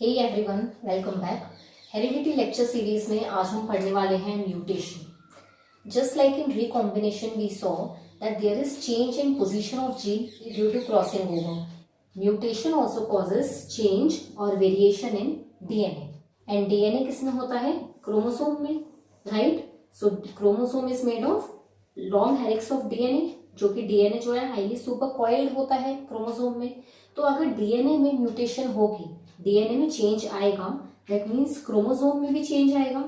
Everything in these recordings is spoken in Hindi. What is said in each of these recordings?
हे everyone, welcome back. Heredity lecture series में आज हम पढ़ने वाले हैं mutation. Just like in recombination we saw that there is change in position of gene due to crossing over. Mutation also causes change और variation in DNA. And DNA किसमें होता है? क्रोमोसोम में, right. So chromosome is made of long helix of DNA, जो कि डीएनए जो है हाईली सुपर कॉइल्ड होता है क्रोमोसोम में। तो अगर डीएनए में म्यूटेशन होगी, डीएनए में चेंज आएगा, दैट मीन्स क्रोमोसोम में भी चेंज आएगा,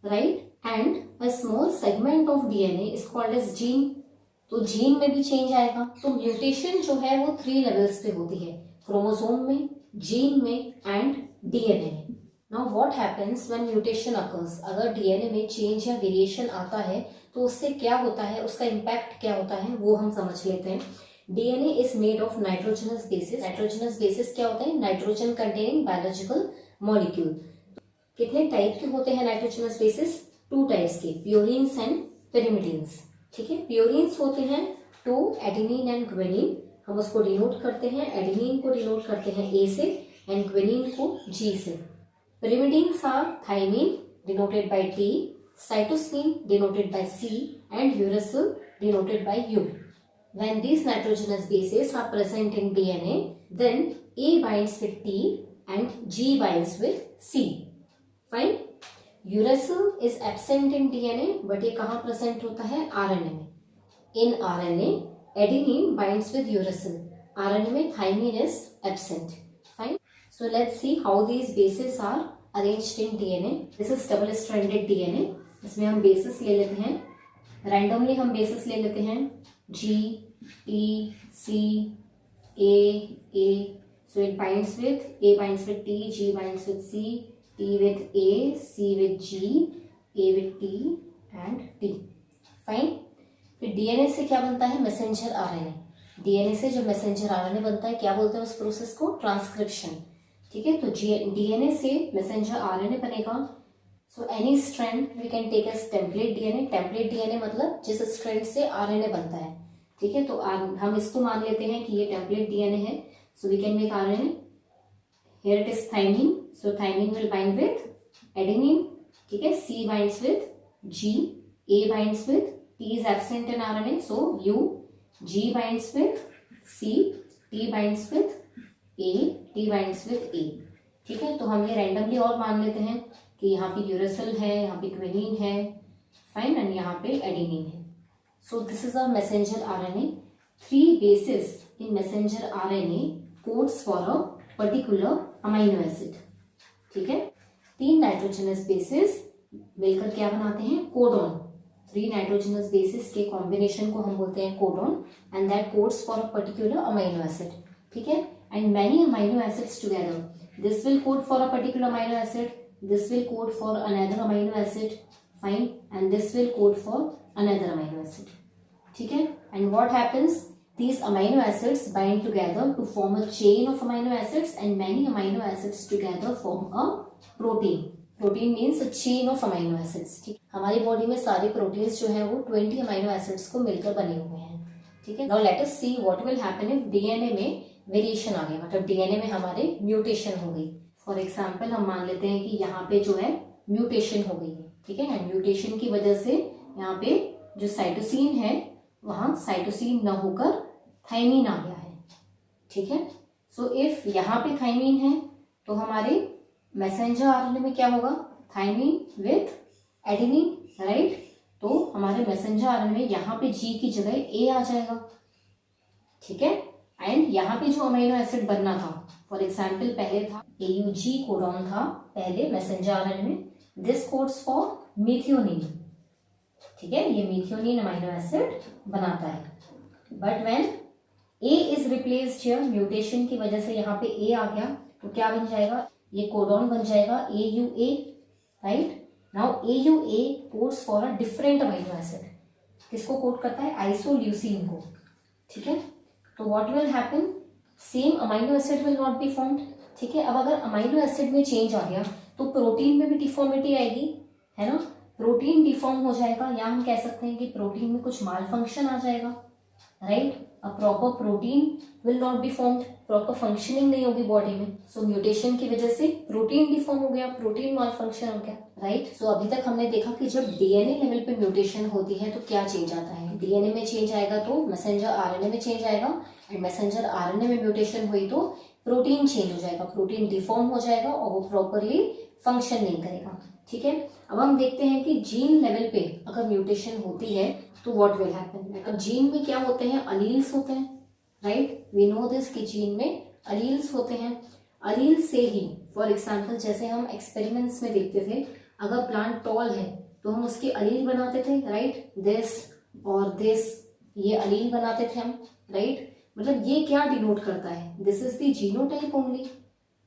right. And a small segment of DNA is called as gene. तो जीन में भी चेंज आएगा। तो म्यूटेशन जो है वो 3 लेवल्स पे होती है, क्रोमोसोम में, जीन में एंड डीएनए में। Now what happens when mutation occurs? अगर डीएनए में चेंज या वेरिएशन आता है तो उससे क्या होता है, उसका इम्पैक्ट क्या होता है वो हम समझ लेते हैं। DNA is made of nitrogenous bases. Nitrogenous bases क्या होता है? Nitrogen containing biological molecule. कितने टाइप के होते हैं नाइट्रोजनस बेसिस? 2 टाइप्स के, प्योरीन्स एंड पिरिमिडिन्स। ठीक है, प्योरीन्स होते हैं 2, एडेनिन एंड ग्वानिन। हम उसको डिनोट करते हैं, एडेनिन को डिनोट करते हैं ए से एंड ग्वानिन को जी से। Pyrimidines are thymine denoted by T, cytosine denoted by C and uracil denoted by U. When these nitrogenous bases are present in DNA, then A binds with T and G binds with C. Fine. Uracil is absent in DNA, but ये कहाँ present होता है? RNA में. In RNA, adenine binds with uracil. RNA में thymine is absent. Fine. So let's see how these bases are arranged in DNA. This is double stranded DNA. इसमें हम bases ले लेते हैं, randomly हम bases ले लेते हैं G, T, C, A. So it binds with A binds with T, G binds with C, T with A, C with G, A with T and T. Fine. फिर DNA से क्या बनता है? Messenger RNA. DNA से जो मैसेंजर RNA बनता है, क्या बोलते हैं उस प्रोसेस को? ट्रांसक्रिप्शन। ठीक है, तो डीएनए से मैसेंजर आरएनए बनेगा। So any strand we can take as template DNA. Template DNA मतलब जिस स्ट्रैंड से आरएनए बनता है। ठीक है, तो हम इसको मान लेते हैं कि ये टेम्पलेट डीएनए है। So we can make RNA. Here it is thymine. So thymine will bind with adenine. ठीक है, C binds with G, A binds with T is absent in RNA, so U, G binds with C, T binds with A, T binds with A. ठीक है, तो हम ये रैंडमली और मान लेते हैं कि यहाँ पे यूरेसिल है, यहाँ पे ग्वानिन है, फाइन, एंड यहाँ पे एडेनिन है। So this is a messenger RNA. 3 bases in messenger RNA codes for a particular amino acid. ठीक है, 3 नाइट्रोजनस बेसिस मिलकर क्या बनाते हैं? कोडॉन। 3 नाइट्रोजनस बेसिस के कॉम्बिनेशन को हम बोलते हैं codon, and that codes for a particular amino acid. ठीक है, and many amino acids together. This will code for a particular amino acid, this will code for another amino acid, fine, and this will code for another amino acid. ठीक है, and what happens? These amino acids bind together to form a chain of amino acids, and many amino acids together form a protein. Protein means a chain of amino acids. ठीक, हमारी बॉडी में सारे प्रोटीन्स जो है वो 20 amino acids को मिलकर बने हुए हैं। ठीक है, now let us see what will happen if DNA में वेरिएशन आ गया, मतलब डीएनए में हमारे म्यूटेशन हो गई। फॉर एग्जाम्पल हम मान लेते हैं कि यहाँ पे जो है म्यूटेशन हो गई है। ठीक है, एंड म्यूटेशन की वजह से यहाँ पे जो साइटोसिन है वहां साइटोसिन न होकर थाइमिन आ गया है। ठीक है, सो इफ यहाँ पे थाइमिन है तो हमारे मैसेंजर आरएनए में क्या होगा? Thymine with adenine, right. तो हमारे मैसेंजर आरएनए में यहाँ पे जी की जगह ए आ जाएगा। ठीक है, एंड यहाँ पे जो अमीनो एसिड बनना था, फॉर एग्जाम्पल पहले था AUG कोडॉन था पहले मैसेंजर आरएनए में, दिस कोड्स फॉर मीथियोनिन। ठीक है, ये मीथियोनिन अमीनो एसिड बनाता है। But when A is replaced here, mutation की वजह से यहाँ पे A आ गया, तो क्या बन जाएगा? ये कोडॉन बन जाएगा AUA, right. Now AUA codes for a different amino acid. किसको कोड करता है? आइसोल्यूसिन को। ठीक है, तो what will happen? Same amino acid will not be formed. ठीक है, अब अगर अमीनो एसिड में चेंज आ गया तो प्रोटीन में भी डिफॉर्मिटी आएगी, है ना। प्रोटीन डिफॉर्म हो जाएगा, या हम कह सकते हैं कि प्रोटीन में कुछ माल फंक्शन आ जाएगा, right. A proper protein will not be formed, proper functioning नहीं होगी बॉडी में। सो म्यूटेशन की वजह से प्रोटीन डिफॉर्म हो गया, प्रोटीन माल फंक्शन हो गया, राइट। सो अभी तक हमने देखा कि जब डीएनए लेवल पे म्यूटेशन होती है तो क्या चेंज आता है। डीएनए में चेंज आएगा तो मैसेंजर आरएनए में चेंज आएगा, एंड मैसेंजर आरएनए में म्यूटेशन हुई तो प्रोटीन चेंज हो जाएगा, प्रोटीन डिफॉर्म हो जाएगा और वो प्रॉपरली फंक्शन नहीं करेगा, ठीक है। अब हम देखते हैं कि जीन लेवल पे अगर म्यूटेशन होती है तो व्हाट विल हैपन। अब जीन में क्या होते हैं, अलील्स होते हैं, राइट। वी नो दिस कि जीन में अलील्स होते हैं। अलील से ही फॉर एग्जाम्पल जैसे हम एक्सपेरिमेंट्स में देखते थे, अगर प्लांट टॉल है तो हम उसके अलील बनाते थे, राइट, दिस और दिस, ये अलील बनाते थे हम, राइट। मतलब ये क्या डिनोट करता है, this is the genotype only,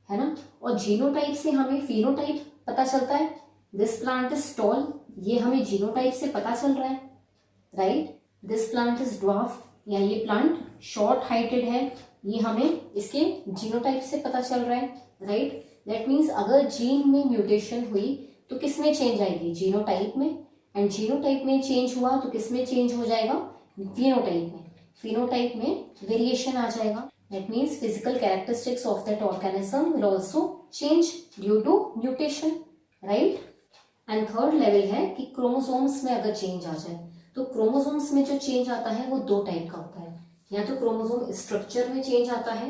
है ना। और जीनोटाइप से हमें फिनोटाइप पता चलता है, दिस प्लांट इज टॉल, ये हमें जीनोटाइप से पता चल रहा है, right. This plant is dwarf, या ये प्लांट शॉर्ट हाइटेड है, ये हमें इसके जीनोटाइप से पता चल रहा है, राइट। दैट मीन्स अगर जीन में म्यूटेशन हुई तो किस में चेंज आएगी, जीनोटाइप में, एंड जीनोटाइप में चेंज हुआ तो किस में चेंज हो जाएगा, फिनोटाइप में, फिनोटाइप में वेरिएशन आ जाएगा। That means physical characteristics of that organism will also change due to mutation, right. And third level है कि क्रोमोसोम्स में अगर चेंज आ जाए, तो क्रोमोसोम्स में जो चेंज आता है वो दो टाइप का होता है, या तो क्रोमोसोम स्ट्रक्चर में चेंज आता है,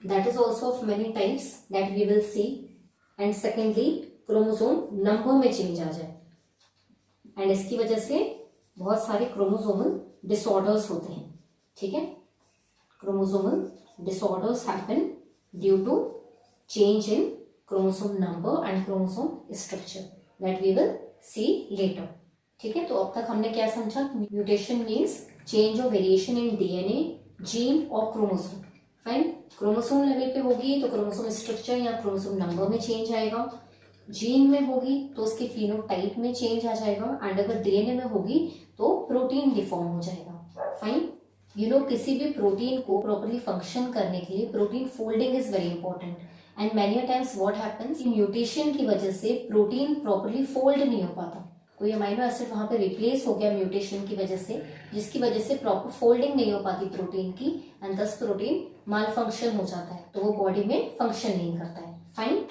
that is also of many types that we will see, and secondly chromosome number में चेंज आ जाए, एंड इसकी वजह से बहुत सारे क्रोमोसोमल डिसऑर्डर्स होते हैं, ठीक है। Chromosomal disorders happen due to change in chromosome number and chromosome structure that we will see later, ठीक है। तो अब तक हमने क्या समझा, म्यूटेशन मीन्स चेंज और वेरिएशन इन डीएनए, जीन और क्रोमोसोम। फाइन, क्रोमोसोम लेवल पे होगी तो क्रोमोसोम स्ट्रक्चर या क्रोमोसोम नंबर में चेंज आएगा, जीन में होगी तो उसके फिनोटाइप में चेंज आ जाएगा, एंड अगर डीएनए में होगी तो प्रोटीन डिफॉर्म हो जाएगा। फाइन, यू नो किसी भी प्रोटीन को प्रॉपरली फंक्शन करने के लिए protein folding is very important, and many times what happens, mutation की वजह से प्रोटीन प्रॉपरली फोल्ड नहीं हो पाता, कोई अमाइनो एसिड वहां पे रिप्लेस हो गया म्यूटेशन की वजह से, जिसकी वजह से प्रॉपर फोल्डिंग नहीं हो पाती प्रोटीन की, एंड दस प्रोटीन माल फंक्शन हो जाता है, तो वो बॉडी में फंक्शन नहीं करता है। Fine,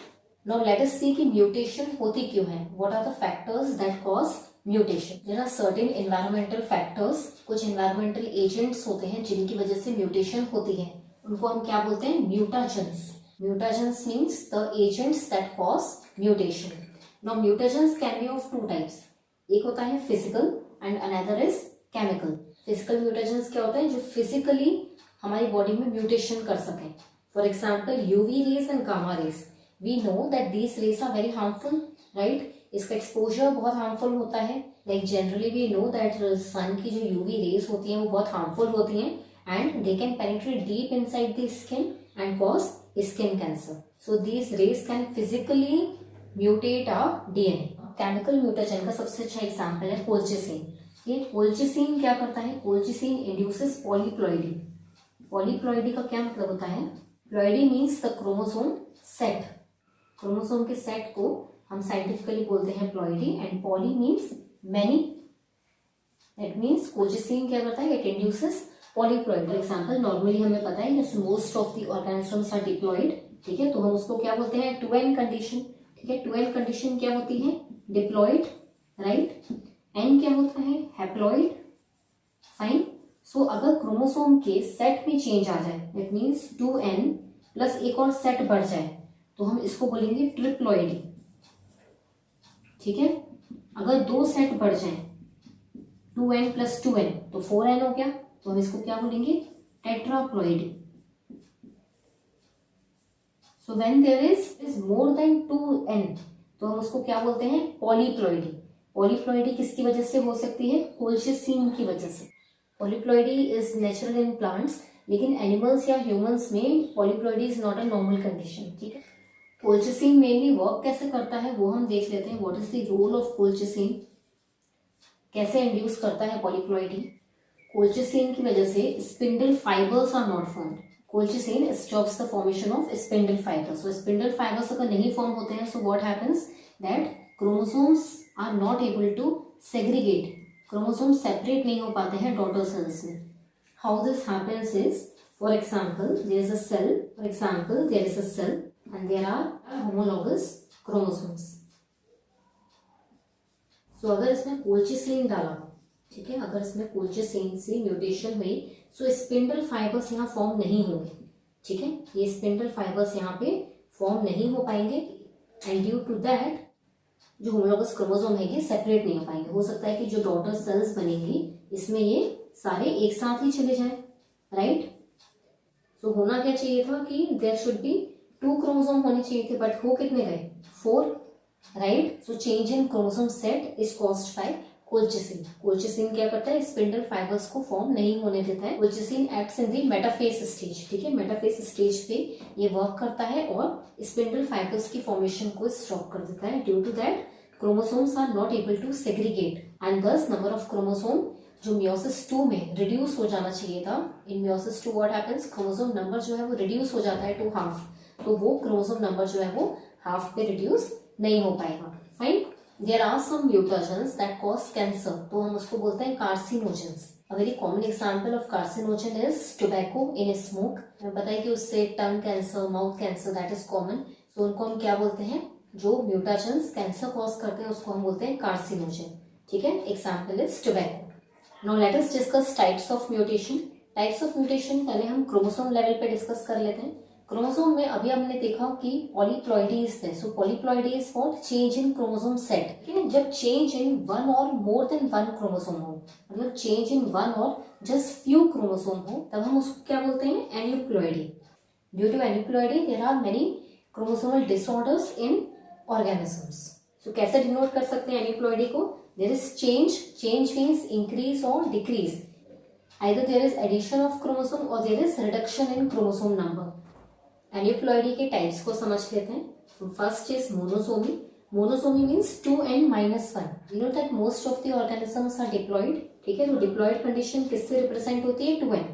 now let us see कि म्यूटेशन होती क्यों है, what are the factors that cause mutation. There are certain environmental factors, कुछ एनवायरमेंटल एजेंट्स होते हैं जिनकी वजह से म्यूटेशन होती है, उनको हम क्या बोलते हैं, mutagens. Mutagens means the agents that cause mutation. Now mutagens can be of two types, एक होता है physical and another is chemical. Physical mutations क्या होता है, जो फिजिकली हमारी बॉडी में म्यूटेशन कर सके। For example UV rays and gamma rays, we know that these rays are very harmful, right. इसका एक्सपोजर बहुत हार्मफुल होता है, like generally we know that sun की जो यूवी रेज होती हैं वो बहुत हार्मफुल होती हैं, and they can penetrate deep inside the skin and cause skin cancer. So these rays can physically mutate our DNA. Chemical mutation का सबसे अच्छा एग्जाम्पल है कोल्चिसिन। ये कोल्चिसिन क्या करता है, कोल्चिसिन इंड्यूसेस पॉलीप्लॉइडी। पॉलीप्लॉइडी का क्या मतलब होता है, ploidy means the chromosome set, chromosome के सेट को हम साइंटिफिकली बोलते हैं ploidy, and poly means many, that means colchicine क्या करता है, it induces polyploid. For example normally हमें पता है जैसे most of the organisms are diploid, ठीक है, तो हम उसको क्या बोलते हैं, 2n कंडीशन, ठीक है। 2n कंडीशन क्या होती है, डिप्लॉइड, राइट। n क्या होता है, हैप्लॉइड। फाइन, सो अगर क्रोमोसोम के सेट में चेंज आ जाए, दैट मीन्स 2n प्लस एक और सेट बढ़ जाए, तो हम इसको बोलेंगे ट्रिप्लॉइडी, ठीक है। अगर दो सेट बढ़ जाए 2n प्लस 2n तो 4n हो गया, तो हम इसको क्या बोलेंगे, tetraploidy. So when there is more than 2n तो हम उसको क्या बोलते हैं, पॉलीप्लॉइडी। पॉलीप्लॉइडी किसकी वजह से हो सकती है, कोल्चिसिन की वजह से। Polyploidy is natural in plants, लेकिन एनिमल्स या ह्यूमंस में polyploidy is not a normal condition, ठीक है। कोल्चिसिन मेनली वर्क कैसे करता है वो हम देख लेते हैं, what is the role of colchicine, कैसे इंड्यूस करता है पॉलीप्लॉइडी। कोल्चिसिन की वजह से spindle fibres are not formed, colchicine stops the formation of spindle fibres. So spindle fibres अगर नहीं फॉर्म होते हैं, so what happens that chromosomes are not able to segregate, chromosome separate नहीं हो पाते हैं डॉटर सेल्स में, How this happens is, for example, there is a cell. For example, there is a cell and there are homologous chromosomes. So अगर इसमें कोल्चिसिन डाला, ठीक है, अगर इसमें कोल्चिसिन से म्यूटेशन हुई, सो स्पिंडल फाइबर्स यहाँ फॉर्म नहीं होंगे, ठीक है, ये स्पिंडल फाइबर्स यहाँ पे फॉर्म नहीं हो पाएंगे एंड ड्यू टू दैट जो होमोलॉगस क्रोमोसोम है ये सेपरेट नहीं हो पाएंगे। हो सकता है कि जो डॉटर सेल्स बनेंगी इसमें ये सारे एक साथ ही चले जाएं, राइट। सो होना क्या चाहिए था कि देयर शुड बी 2 क्रोमोसोम होने चाहिए थे, बट हो कितने गए, 4, right. So change in chromosome set is caused by colchicine. Colchicine क्या करता है, स्पिंडल फाइबर्स को फॉर्म नहीं होने देता है। Colchicine acts in the metaphase stage, ठीक है, मेटाफेज स्टेज पे ये वर्क करता है और स्पिंडल फाइबर्स की फॉर्मेशन को स्टॉप कर देता है। Due to that chromosomes are not able to segregate and दस नंबर ऑफ क्रोमोसोम जो मियोसिस 2 में रिड्यूस हो जाना चाहिए था, in meiosis 2 what happens, chromosome number जो है वो रिड्यूस हो जाता है टू हाफ, तो वो क्रोमोसोम नंबर जो है वो हाफ पे रिड्यूस नहीं हो पाएगा, fine. There are some mutations that cause cancer, तो हम उसको बोलते हैं carcinogens. A very common example of carcinogen is tobacco in smoke. हमें पता है कि उससे tongue cancer, mouth cancer that is common, so उनको हम क्या बोलते हैं, जो म्यूटेशंस कैंसर कॉज करते हैं उसको हम बोलते हैं कार्सिनोजन, ठीक है। Example is tobacco. Now let us discuss types of mutation. Types of mutation पहले हम क्रोमोसोम लेवल पे डिस्कस कर लेते हैं। क्रोमोसोम में अभी हमने देखा कि पॉलीप्लॉइडीज थे, so polyploidies what, change in chromosome set, ठीक है। जब चेंज इन वन और मोर देन वन क्रोमोसोम हो, मतलब चेंज इन वन और जस्ट फ्यू क्रोमोसोम हो, तब हम उसको क्या बोलते हैं, aneuploidy. Due to aneuploidy there are many chromosomal disorders in organisms. So कैसे डिनोट कर सकते हैं एन्यूप्लॉइडी को, there is change means increase और decrease, either there is addition of chromosome और there is reduction in chromosome number. Aneuploidy के टाइप्स को समझ लेते हैं। First is monosomy. Monosomy means 2n-1। You know that most of the organisms are diploid, ठीक है, तो डिप्लॉइड कंडीशन किससे रिप्रेजेंट होती है, 2n।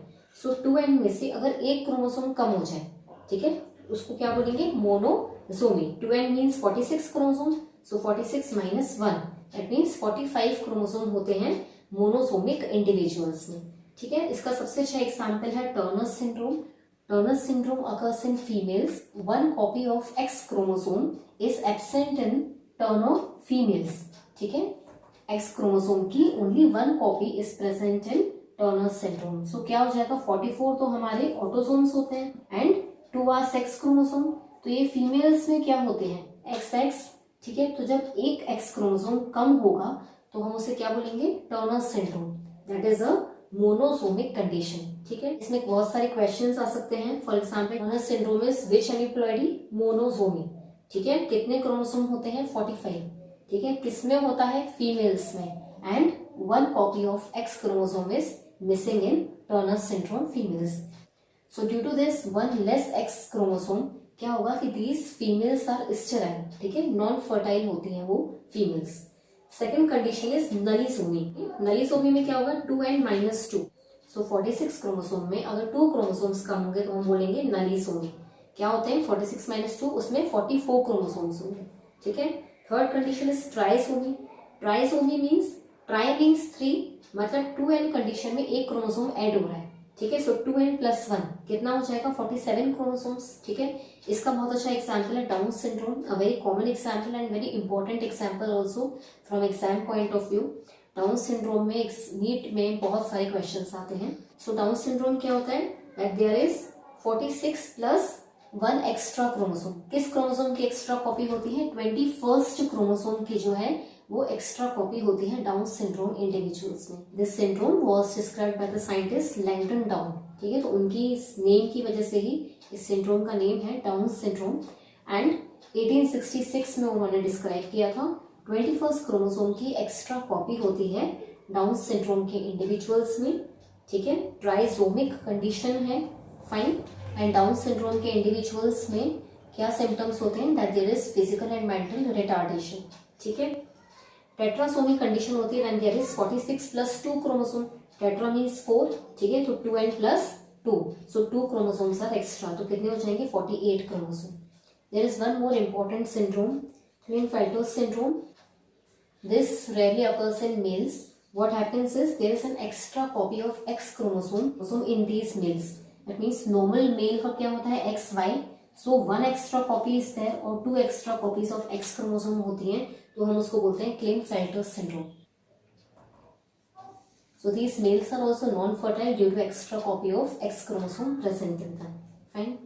सो 2n में से अगर एक क्रोमोसोम कम हो जाए, ठीक है, उसको क्या बोलेंगे, monosomy. 2n means 46 chromosome, so 46 - 1 that means 45 chromosome होते हैं मोनोसोमिक इंडिविजुअल्स में, ठीक है। इसका सबसे अच्छा एग्जाम्पल है Turners syndrome. Turner syndrome occurs in females. One copy of X chromosome is absent in Turner females. ठीक है, X chromosome की only one copy is present in Turner syndrome. So क्या हो जाएगा, 44 तो हमारे ऑटोसोम्स होते हैं and 2 are sex chromosome. तो ये फीमेल्स में क्या होते हैं, XX, ठीक है। तो जब एक X क्रोमोसोम कम होगा तो हम उसे क्या बोलेंगे, Turner syndrome, that is a monosomic condition, ठीक है। इसमें बहुत सारे क्वेश्चंस आ सकते हैं। For example Turner syndrome is which aneuploidy, monosomy, ठीक है। कितने क्रोमोसोम होते हैं, 45, ठीक है। किसमें होता है, फीमेल्स में, and 1 copy of X chromosome is missing in Turner syndrome females. So due to this 1 less X chromosome क्या होगा कि दीज फीमेल्स आर स्टेराइल, ठीक है, नॉन फर्टाइल होती हैं वो फीमेल्स। Second condition is नलीसोमी। नलीसोमी में क्या होगा, 2n-2। सो 46 क्रोमोसोम में अगर 2 क्रोमोसोम्स कम होंगे तो हम बोलेंगे नलीसोमी। क्या होते हैं, 46 - 2, उसमें 44 क्रोमोसोम्स होंगे, ठीक है। Third condition is trisomy. Trisomy means, try means 3, मतलब 2n कंडीशन में एक क्रोमोसोम ऐड हो रहा है, ठीक है। सो 2n + 1 कितना हो जाएगा, 47 क्रोमोसोम्स, ठीक है। इसका बहुत अच्छा एग्जाम्पल है down syndrome, a very common example and very important example also from exam point of view. Down syndrome में नीट में बहुत सारे क्वेश्चंस आते हैं। सो डाउन सिंड्रोम क्या होता है, that there is 46 + 1 extra chromosome. किस क्रोमोसोम की एक्स्ट्रा कॉपी होती है, 21st क्रोमोसोम की जो है वो एक्स्ट्रा कॉपी होती है डाउन सिंड्रोम इंडिविजुअल्स में। This syndrome was described by the scientist Langton down, ठीक है। तो उनकी इस नेम की वजह से ही इस सिंड्रोम का नेम है डाउन सिंड्रोम, एंड 1866 में उन्होंने डिस्क्राइब किया था। 21st क्रोमोसोम की एक्स्ट्रा कॉपी होती है डाउन सिंड्रोम के इंडिविजुअल्स में, ठीक है। ट्राइसोमिक कंडीशन है, फाइन। एंड डाउन सिंड्रोम के इंडिविजुअल्स में क्या सिम्टम्स होते हैं, that there is physical and mental retardation, ठीक है। टेट्रासोमिक कंडीशन होती है when there is 46 + 2 chromosome. Tetra means 4, ठीक है, तो 2n + 2, so 2 chromosomes are extra, तो कितने हो जाएंगे, 48 chromosome. There is one more important syndrome, Klinefelter syndrome. This rarely occurs in males. what happens is there is an extra copy of X chromosome in these males. That means normal male का क्या होता है XY, so one extra copy is there और two extra copies of X chromosome होती हैं, तो हम उसको बोलते हैं Klinefelter syndrome. So these males are also non-fertile due to extra copy of X chromosome present in them. Fine.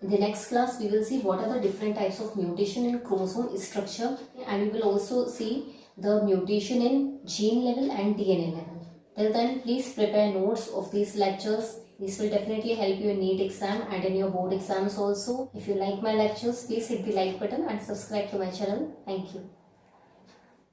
In the next class, we will see what are the different types of mutation in chromosome structure, and we will also see the mutation in gene level and DNA level. Till then, please prepare notes of these lectures. This will definitely help you in NEET exam and in your board exams also. If you like my lectures, please hit the like button and subscribe to my channel. Thank you.